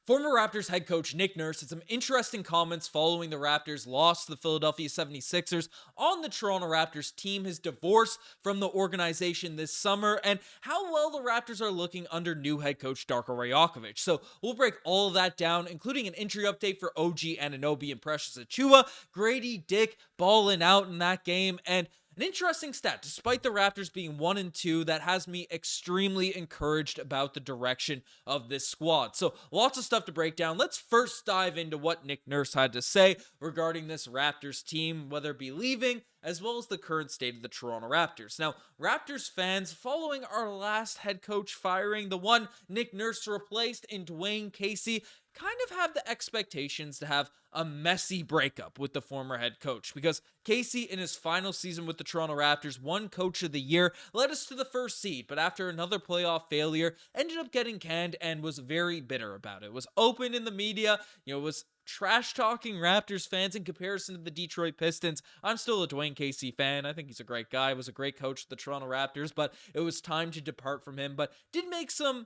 Former Raptors head coach Nick Nurse had some interesting comments following the Raptors' loss to the Philadelphia 76ers on the Toronto Raptors team, his divorce from the organization this summer, and how well the Raptors are looking under new head coach Darko Rajakovic. So we'll break all of that down, including an injury update for OG Anunoby and Precious Achiuwa, Gradey Dick balling out in that game, and an interesting stat, despite the Raptors being 1-2, that has me extremely encouraged about the direction of this squad. So lots of stuff to break down. Let's first dive into what Nick Nurse had to say regarding this Raptors team, whether it be leaving as well as the current state of the Toronto Raptors. Now, Raptors fans, following our last head coach firing, the one Nick Nurse replaced in Dwayne Casey, kind of have the expectations to have a messy breakup with the former head coach, because Casey, in his final season with the Toronto Raptors, won Coach of the Year, led us to the first seed, but after another playoff failure, ended up getting canned and was very bitter about it. Was open in the media, was trash talking Raptors fans in comparison to the Detroit Pistons. I'm still a Dwayne Casey fan. I think he's a great guy. Was a great coach of the Toronto Raptors, but it was time to depart from him. But did make some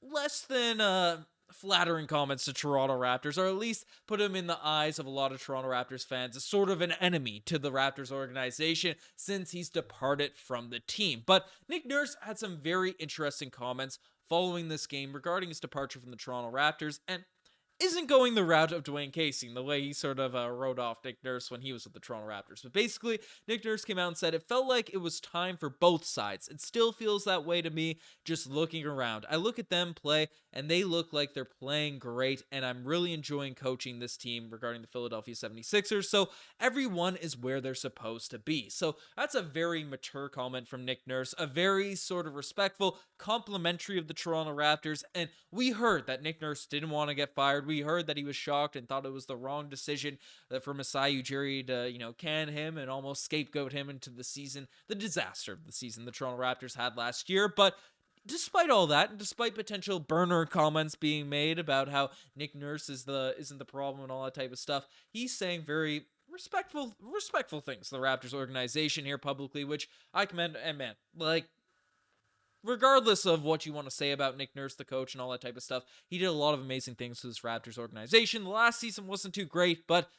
less than flattering comments to Toronto Raptors, or at least put him in the eyes of a lot of Toronto Raptors fans as sort of an enemy to the Raptors organization since he's departed from the team. But Nick Nurse had some very interesting comments following this game regarding his departure from the Toronto Raptors, and isn't going the route of Dwayne Casey, the way he sort of wrote off Nick Nurse when he was with the Toronto Raptors. But basically, Nick Nurse came out and said it felt like it was time for both sides. It still feels that way to me just looking around. I look at them play, and they look like they're playing great, and I'm really enjoying coaching this team regarding the Philadelphia 76ers, so everyone is where they're supposed to be. So that's a very mature comment from Nick Nurse, a very sort of respectful, complimentary of the Toronto Raptors, and we heard that Nick Nurse didn't want to get fired. We heard that he was shocked and thought it was the wrong decision for Masai Ujiri to, can him and almost scapegoat him into the season, the disaster of the season the Toronto Raptors had last year. But despite all that, and despite potential burner comments being made about how Nick Nurse isn't the problem and all that type of stuff, he's saying very respectful things to the Raptors organization here publicly, which I commend. And man, regardless of what you want to say about Nick Nurse, the coach, and all that type of stuff, he did a lot of amazing things to this Raptors organization. The last season wasn't too great, but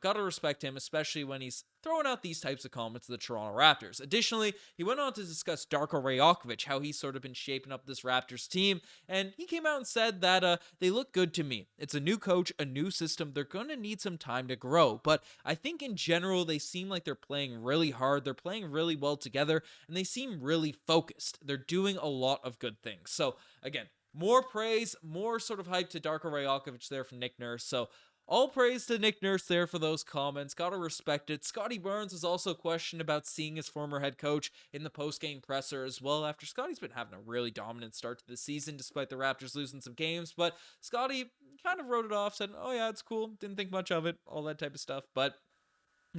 gotta respect him, especially when he's throwing out these types of comments to the Toronto Raptors. Additionally, he went on to discuss Darko Rajakovic, how he's sort of been shaping up this Raptors team, and he came out and said that they look good to me. It's a new coach, a new system. They're going to need some time to grow, but I think in general, they seem like they're playing really hard. They're playing really well together, and they seem really focused. They're doing a lot of good things. So again, more praise, more sort of hype to Darko Rajakovic there from Nick Nurse. So all praise to Nick Nurse there for those comments. Gotta respect it. Scotty Barnes was also questioned about seeing his former head coach in the post-game presser as well, after Scotty's been having a really dominant start to the season despite the Raptors losing some games. But Scotty kind of wrote it off, said, oh yeah, it's cool, didn't think much of it, all that type of stuff. But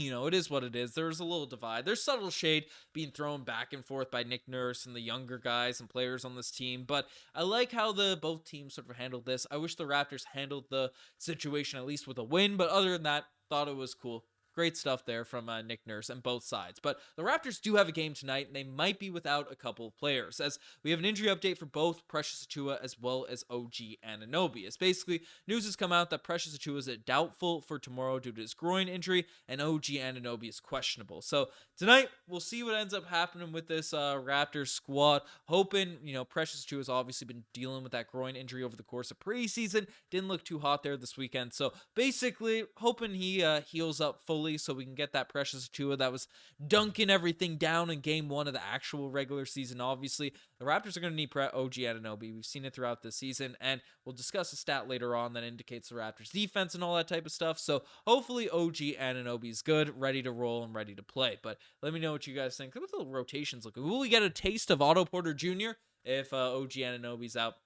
it is what it is. There's a little divide. There's subtle shade being thrown back and forth by Nick Nurse and the younger guys and players on this team, but I like how both teams sort of handled this. I wish the Raptors handled the situation at least with a win, but other than that, thought it was cool. Great stuff there from Nick Nurse and both sides. But the Raptors do have a game tonight, and they might be without a couple of players, as we have an injury update for both Precious Achiuwa as well as OG Anunoby. As basically, news has come out that Precious Achiuwa is doubtful for tomorrow due to his groin injury, and OG Anunoby is questionable. So tonight, we'll see what ends up happening with this Raptors squad. Hoping, Precious Achiuwa has obviously been dealing with that groin injury over the course of preseason. Didn't look too hot there this weekend. So basically, hoping he heals up fully so we can get that Precious Achiuwa that was dunking everything down in game one of the actual regular season. Obviously, the Raptors are going to need OG Anunoby. We've seen it throughout the season, and we'll discuss a stat later on that indicates the Raptors defense and all that type of stuff. So hopefully OG Anunoby is good, ready to roll, and ready to play. But let me know what you guys think. What the rotations look like? Will we get a taste of Otto Porter Jr. if OG Anunoby's out?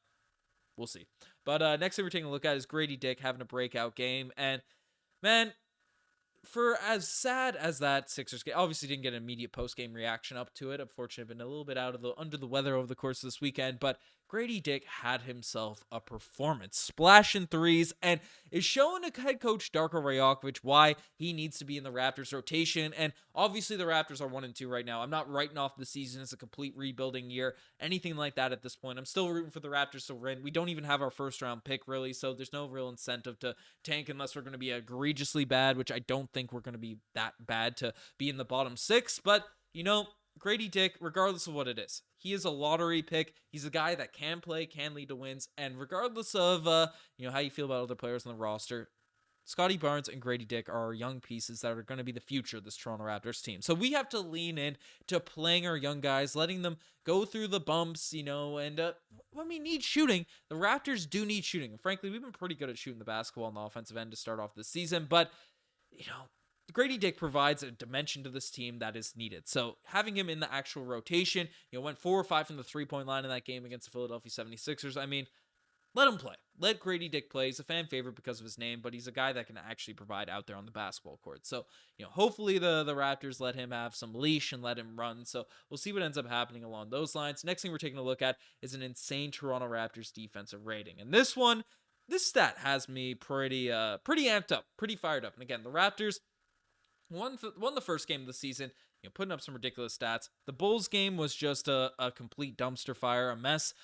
We'll see. But next thing we're taking a look at is Gradey Dick having a breakout game. And man, for as sad as that Sixers game, obviously didn't get an immediate post-game reaction up to it. Unfortunately, been a little bit under the weather over the course of this weekend. But Gradey Dick had himself a performance, splashing threes, and is showing head coach Darko Rajokovic why he needs to be in the Raptors rotation. And obviously the Raptors are 1-2 right now. I'm not writing off the season as a complete rebuilding year, anything like that at this point. I'm still rooting for the Raptors to win. We don't even have our first round pick really, so there's no real incentive to tank unless we're going to be egregiously bad, which I don't think we're going to be that bad to be in the bottom six. But Gradey Dick, regardless of what it is, he is a lottery pick. He's a guy that can play, can lead to wins, and regardless of how you feel about other players on the roster, Scottie Barnes and Gradey Dick are young pieces that are going to be the future of this Toronto Raptors team. So we have to lean in to playing our young guys, letting them go through the bumps, and when we need shooting, the Raptors do need shooting. And frankly, we've been pretty good at shooting the basketball on the offensive end to start off this season, but Gradey Dick provides a dimension to this team that is needed. So having him in the actual rotation, went 4 or 5 from the three-point line in that game against the Philadelphia 76ers. I mean, let him play. Let Gradey Dick play. He's a fan favorite because of his name, but he's a guy that can actually provide out there on the basketball court. So, hopefully the Raptors let him have some leash and let him run. So we'll see what ends up happening along those lines. Next thing we're taking a look at is an insane Toronto Raptors defensive rating. And this stat has me pretty amped up, pretty fired up. And again, the Raptors won the first game of the season, putting up some ridiculous stats. The Bulls game was just a complete dumpster fire, a mess.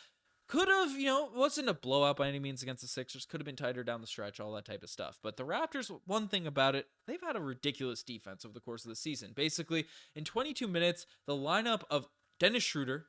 Could have, wasn't a blowout by any means against the Sixers. Could have been tighter down the stretch, all that type of stuff. But the Raptors, one thing about it, they've had a ridiculous defense over the course of the season. Basically, in 22 minutes, the lineup of Dennis Schroeder,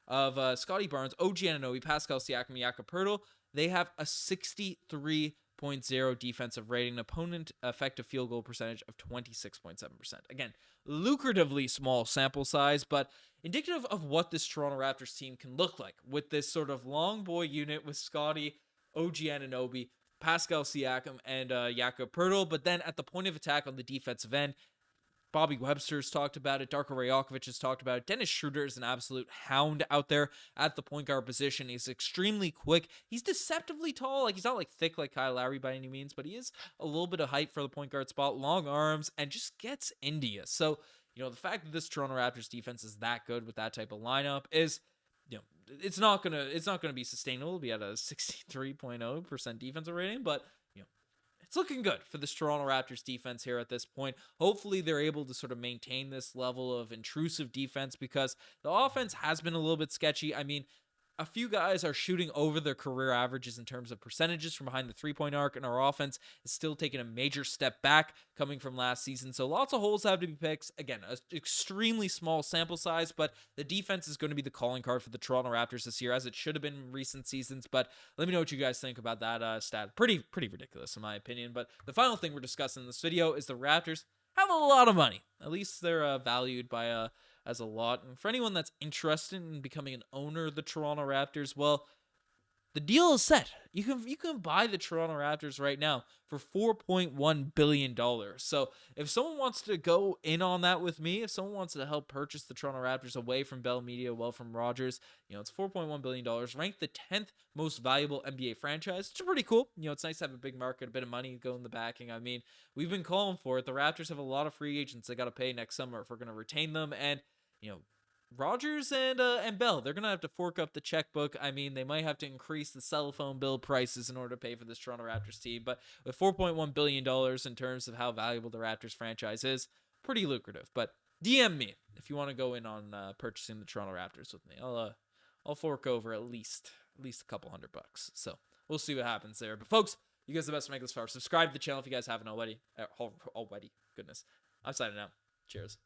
of Scottie Barnes, OG Anunoby, Pascal Siakam, and Jakob Poeltl, they have a 63.0 defensive rating, an opponent effective field goal percentage of 26.7%. Again, lucratively small sample size, but indicative of what this Toronto Raptors team can look like with this sort of long boy unit with Scottie, OG Anunoby, Pascal Siakam, and Jakob Poeltl. But then at the point of attack on the defensive end, Bobby Webster's talked about it. Darko Rajokovic has talked about it. Dennis Schroeder is an absolute hound out there at the point guard position. He's extremely quick. He's deceptively tall. He's not thick like Kyle Lowry by any means, but he is a little bit of height for the point guard spot, long arms, and just gets into you. So, the fact that this Toronto Raptors defense is that good with that type of lineup is, it's not gonna be sustainable. It'll be at a 63.0% defensive rating, but it's looking good for this Toronto Raptors defense here at this point. Hopefully they're able to sort of maintain this level of intrusive defense because the offense has been a little bit sketchy. I mean, a few guys are shooting over their career averages in terms of percentages from behind the three-point arc, and our offense is still taking a major step back coming from last season. So lots of holes have to be picked. Again, an extremely small sample size, but the defense is going to be the calling card for the Toronto Raptors this year, as it should have been in recent seasons. But let me know what you guys think about that stat. Pretty ridiculous in my opinion. But the final thing we're discussing in this video is the Raptors have a lot of money. At least they're valued by as a lot. And for anyone that's interested in becoming an owner of the Toronto Raptors, well, the deal is set. You can buy the Toronto Raptors right now for $4.1 billion. So if someone wants to go in on that with me, if someone wants to help purchase the Toronto Raptors away from Bell Media, from Rogers, it's $4.1 billion, ranked the 10th most valuable NBA franchise, which is pretty cool. It's nice to have a big market, a bit of money go in the backing. I mean, we've been calling for it. The Raptors have a lot of free agents they got to pay next summer if we're going to retain them. And, Rogers and Bell, they're going to have to fork up the checkbook. I mean, they might have to increase the cell phone bill prices in order to pay for this Toronto Raptors team. But with $4.1 billion in terms of how valuable the Raptors franchise is, pretty lucrative. But DM me if you want to go in on purchasing the Toronto Raptors with me. I'll fork over at least a couple $100. So we'll see what happens there. But folks, you guys are the best to make this far. Subscribe to the channel if you guys haven't already. Goodness. I'm signing out. Cheers.